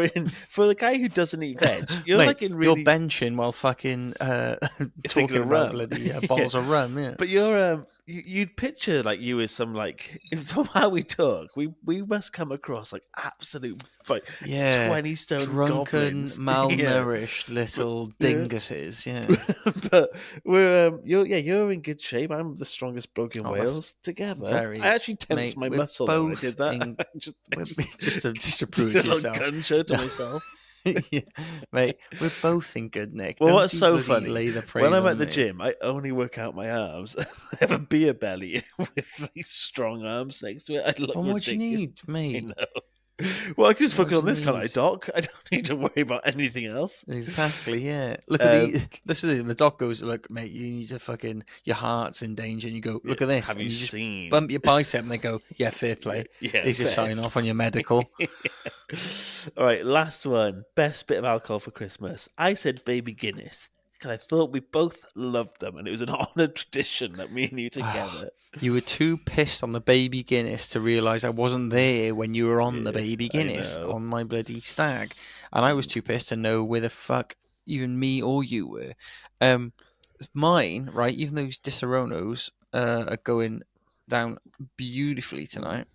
in for the guy who doesn't eat veg. You're Mate, like in really. You're benching while fucking talking about bloody bottles of rum. Yeah. But you're you'd picture like you as some like from how we talk, we must come across like absolute 20 stone drunken, goblins. malnourished little dinguses. Yeah. But we're you're in good shape. I'm the strongest bloke in Wales. Together, I actually tensed my muscle when I did that. Just to prove to yourself. Gun show to myself. Yeah, mate, we're both in good nick. Well, Don't what's you so bloody funny? lay the praise When I'm on at the me. gym, I only work out my arms. I have a beer belly with these strong arms next to it. I look Well, what do you ridiculous. need, mate? I know. Well, I can just focus on this, What's can't I, these? Doc? I don't need to worry about anything else. Exactly, yeah. Look at the doc goes, look, mate, you need to fucking, your heart's in danger. And you go, look at this. Have and you just seen? bump your bicep and they go, yeah, fair play. Yeah, They just sign off on your medical. All right, last one. Best bit of alcohol for Christmas. I said Baby Guinness because I thought we both loved them and it was an honoured tradition that me and you together. You were too pissed on the Baby Guinness to realise I wasn't there when you were on the Baby Guinness on my bloody stag. And I was too pissed to know where the fuck even me or you were. Mine, right, even those Disaronnos, are going down beautifully tonight.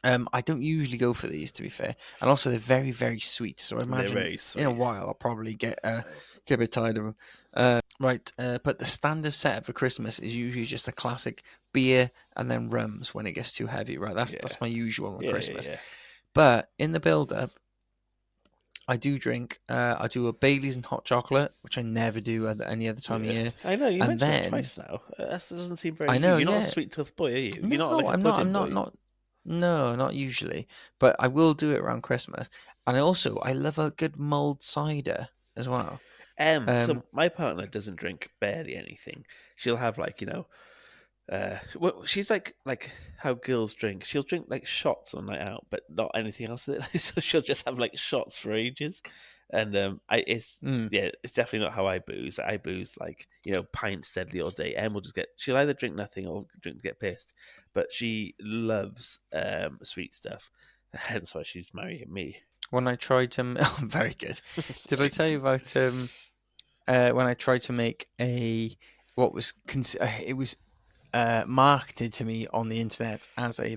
I don't usually go for these, to be fair, and also they're very, very sweet. So I imagine very in a sweet. while I'll probably get a bit tired of them. But the standard setup for Christmas is usually just a classic beer and then rums when it gets too heavy. Right, that's my usual on Christmas. Yeah. But in the build-up, I do drink. I do a Baileys and hot chocolate, which I never do at any other time of year. I know you And mentioned then that twice now. That doesn't seem very. I know, You're not yeah. a sweet tooth boy, are you? No, You're not like a I'm pudding not. boy. No, not usually. But I will do it around Christmas. And I love a good mulled cider as well. So my partner doesn't drink barely anything. She'll have like well, she's like how girls drink. She'll drink like shots on night out, but not anything else with it. So she'll just have like shots for ages. And it's definitely not how I booze. I booze like pints steadily all day. Em will just she'll either drink nothing or get pissed. But she loves sweet stuff. Hence why she's marrying me. When I tried to, very good. Did I tell you about when I tried to make what was it was marketed to me on the internet as a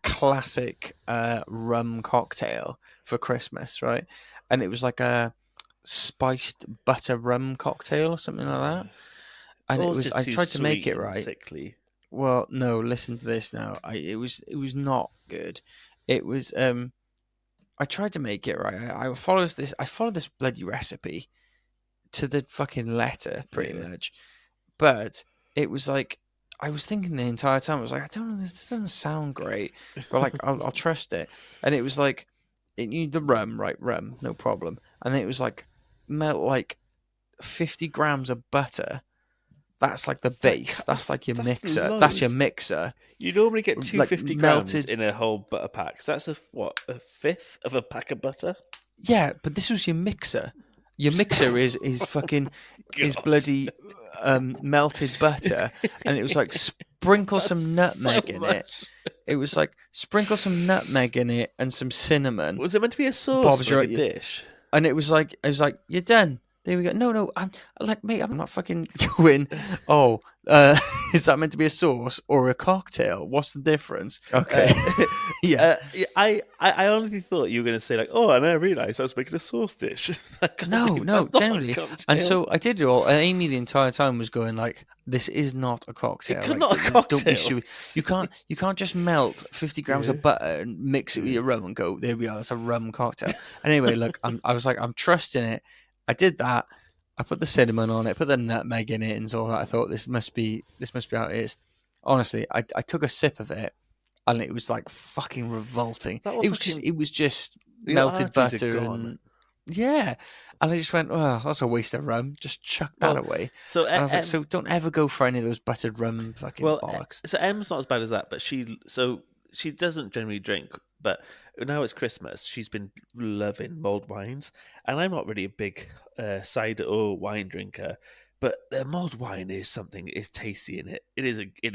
classic rum cocktail for Christmas, right? And it was like a spiced butter rum cocktail or something like that. And it was I tried to make it right. Sickly. Well, no, listen to this now. It was not good. It was I tried to make it right. I followed this bloody recipe to the fucking letter, pretty much. But it was like I was thinking the entire time. I was like, I don't know, this doesn't sound great, but like I'll trust it. And it was like it needed the rum, right? Rum, no problem. And then it was like melt like 50 grams of butter. That's like the base. That's like your mixer. Loads. That's your mixer. You normally get 250 grams melted in a whole butter pack. So that's a fifth of a pack of butter? Yeah, but this was your mixer. Your mixer is fucking is bloody melted butter, and it was like sprinkle some nutmeg in it. It was like sprinkle some nutmeg in it and some cinnamon. Was it meant to be a sauce or a dish? And it was like you're done. There we go. No, I'm like, mate, I'm not fucking going. Oh, is that meant to be a sauce or a cocktail? What's the difference? Okay, yeah. I honestly thought you were going to say like, oh, and I realised I was making a sauce dish. No, generally. And so I did it all. And Amy the entire time was going like, this is not a cocktail. It's not a cocktail. Don't be stupid. You can't just melt 50 grams of butter and mix it with your rum and go, there we are. That's a rum cocktail. And anyway, look, I was like, I'm trusting it. I did that. I put the cinnamon on it, put the nutmeg in it, and so I thought this must be how it is. Honestly, I took a sip of it, and it was like fucking revolting. It was just melted butter and and I just went, oh, that's a waste of rum. Just chuck that away. So and I was like, so don't ever go for any of those buttered rum fucking bollocks. So Em's not as bad as that, but she doesn't generally drink. But now it's Christmas, she's been loving mulled wines, and I'm not really a big cider or wine drinker. But the mulled wine is tasty in it. It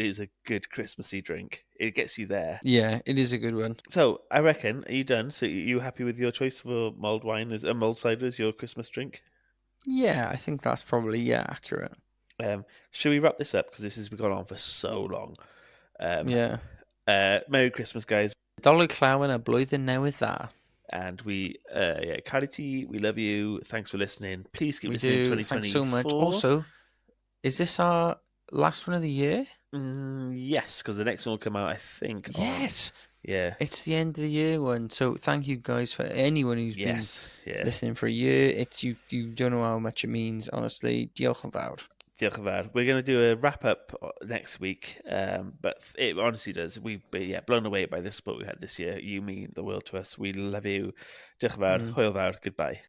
is a good Christmassy drink. It gets you there. Yeah, it is a good one. So I reckon, are you done? So are you happy with your choice for mulled wine as a mulled cider as your Christmas drink? Yeah, I think that's probably accurate. Should we wrap this up because this has gone on for so long? Merry Christmas, guys. Dolly Clown a blwyddyn newydd dda. And we, Carity, we love you. Thanks for listening. Please keep listening to 2024. Thanks so much. Also, is this our last one of the year? Yes, because the next one will come out, I think. Yes. Yeah. It's the end of the year one. So thank you guys for anyone who's been listening for a year. It's you don't know how much it means, honestly. Diolch yn fawr. Diolch yn fawr. We're going to do a wrap up next week, but it honestly does. We've been blown away by the support we had this year. You mean the world to us. We love you. Diolch yn fawr. Hwyl fawr. Goodbye.